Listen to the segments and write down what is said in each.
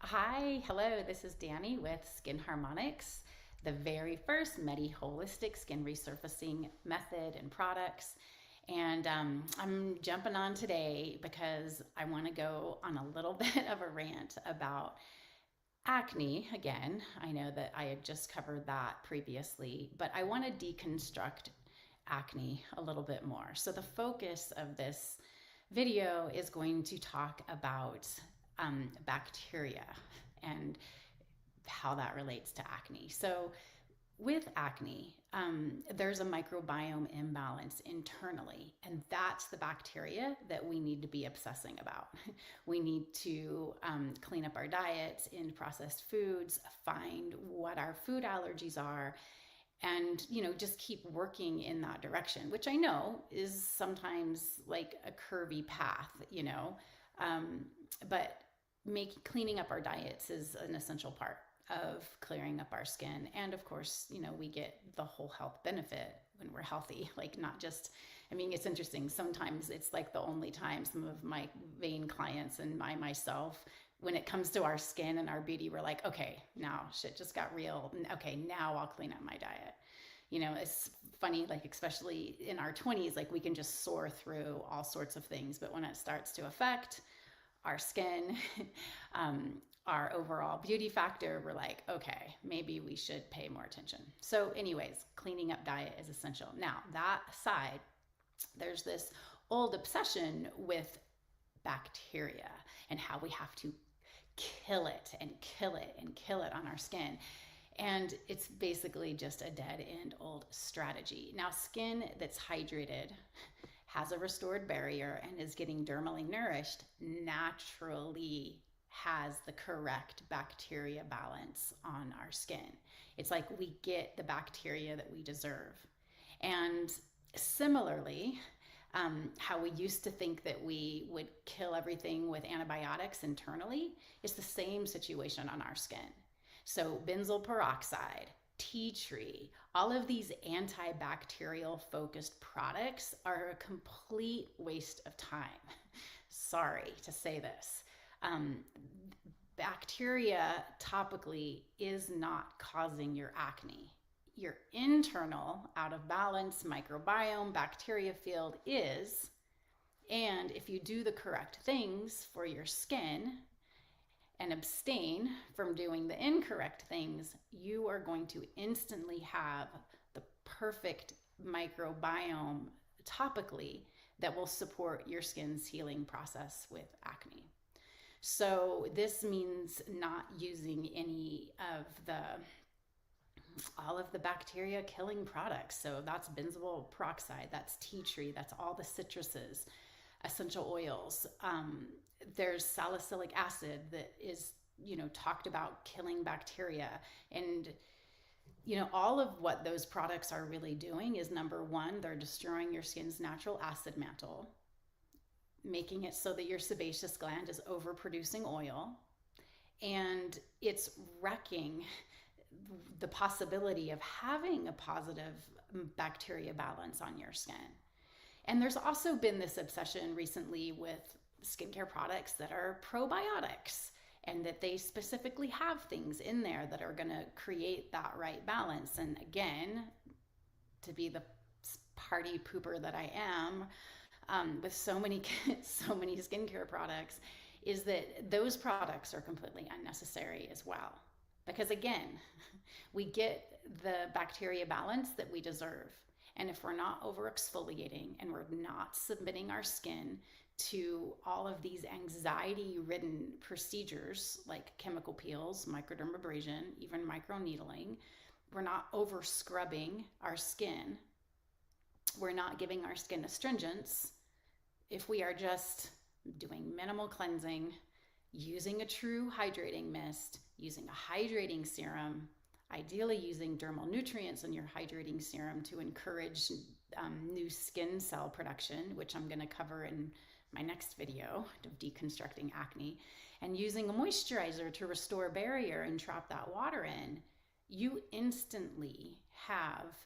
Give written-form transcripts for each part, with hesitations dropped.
Hi, hello, this is Danny with Skin Harmonics, the very first Medi-Holistic skin resurfacing method and products. And I'm jumping on today because I want to go on a little bit of a rant about acne again. I know that I had just covered that previously, but I want to deconstruct acne a little bit more. So the focus of this video is going to talk about bacteria and how that relates to acne. So with acne, there's a microbiome imbalance internally, and that's the bacteria that we need to be obsessing about. We need to clean up our diets in processed foods, find what our food allergies are, and just keep working in that direction, which I know is sometimes like a curvy path, but cleaning up our diets is an essential part of clearing up our skin. And of course, we get the whole health benefit when we're healthy. Like, not just, I mean, it's interesting. Sometimes it's like the only time some of my vain clients and myself, when it comes to our skin and our beauty, we're like, okay, now shit just got real. Okay, now I'll clean up my diet. It's funny, like, especially in our 20s, like, we can just soar through all sorts of things. But when it starts to affect our skin, our overall beauty factor, we're like, okay, maybe we should pay more attention. So anyways, cleaning up diet is essential. Now, that aside, there's this old obsession with bacteria and how we have to kill it and kill it and kill it on our skin. And it's basically just a dead end old strategy. Now, skin that's hydrated, has a restored barrier, and is getting dermally nourished naturally has the correct bacteria balance on our skin. It's like we get the bacteria that we deserve. And similarly, how we used to think that we would kill everything with antibiotics internally is the same situation on our skin. So benzoyl peroxide, tea tree, all of these antibacterial focused products are a complete waste of time. Sorry to say this. Bacteria topically is not causing your acne. Your internal out of balance microbiome bacteria field is, and if you do the correct things for your skin and abstain from doing the incorrect things, you are going to instantly have the perfect microbiome topically that will support your skin's healing process with acne. So this means not using all of the bacteria killing products. So that's benzoyl peroxide, that's tea tree, that's all the citruses, essential oils. There's salicylic acid that is, talked about killing bacteria. And, all of what those products are really doing is, number one, they're destroying your skin's natural acid mantle, making it so that your sebaceous gland is overproducing oil. And it's wrecking the possibility of having a positive bacteria balance on your skin. And there's also been this obsession recently with skincare products that are probiotics, and that they specifically have things in there that are going to create that right balance. And again, to be the party pooper that I am, with so many skincare products, is that those products are completely unnecessary as well. Because again, we get the bacteria balance that we deserve. And if we're not over exfoliating and we're not submitting our skin to all of these anxiety ridden procedures like chemical peels, microdermabrasion, even microneedling, we're not over scrubbing our skin, we're not giving our skin astringents, if we are just doing minimal cleansing, using a true hydrating mist, using a hydrating serum, ideally using dermal nutrients in your hydrating serum to encourage new skin cell production, which I'm going to cover in my next video of deconstructing acne, and using a moisturizer to restore barrier and trap that water in, you instantly have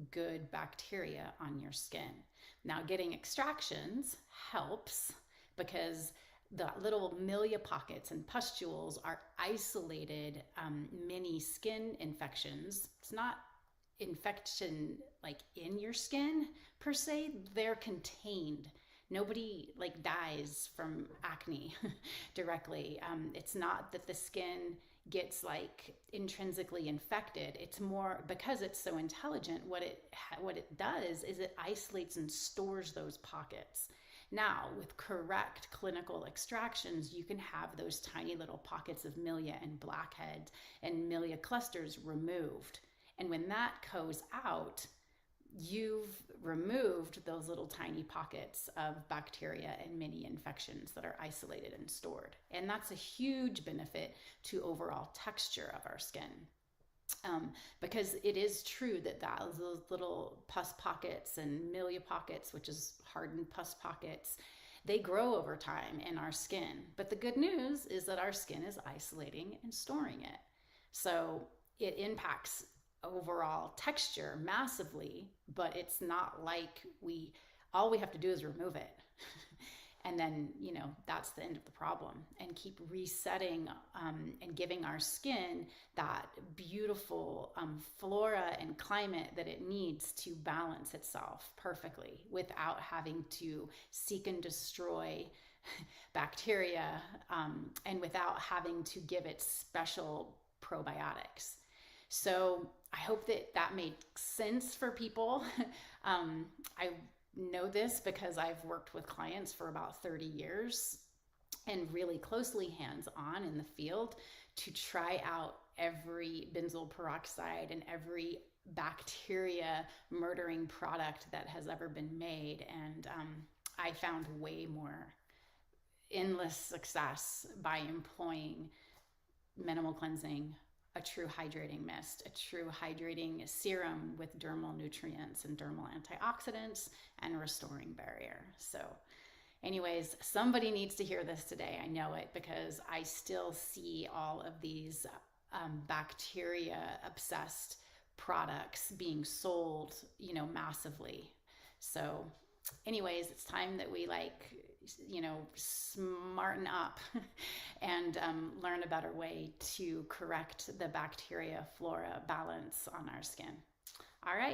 good bacteria on your skin. Now, getting extractions helps because the little milia pockets and pustules are isolated mini skin infections. It's not infection like in your skin per se, they're contained. Nobody like dies from acne directly. It's not that the skin gets like intrinsically infected. It's more because it's so intelligent. What it does is it isolates and stores those pockets. Now, with correct clinical extractions, you can have those tiny little pockets of milia and blackheads and milia clusters removed. And when that goes out, you've removed those little tiny pockets of bacteria and mini infections that are isolated and stored. And that's a huge benefit to overall texture of our skin. Because it is true that those little pus pockets and milia pockets, which is hardened pus pockets, they grow over time in our skin. But the good news is that our skin is isolating and storing it. So it impacts overall texture massively, but it's not like all we have to do is remove it. And then, that's the end of the problem, and keep resetting and giving our skin that beautiful flora and climate that it needs to balance itself perfectly without having to seek and destroy bacteria and without having to give it special probiotics. So I hope that made sense for people. I know this because I've worked with clients for about 30 years and really closely hands-on in the field to try out every benzoyl peroxide and every bacteria murdering product that has ever been made. And I found way more endless success by employing minimal cleansing, a true hydrating mist, a true hydrating serum with dermal nutrients and dermal antioxidants and restoring barrier. So anyways, somebody needs to hear this today. I know it because I still see all of these bacteria obsessed products being sold, massively. So anyways, it's time that we smarten up and learn a better way to correct the bacteria flora balance on our skin. All right.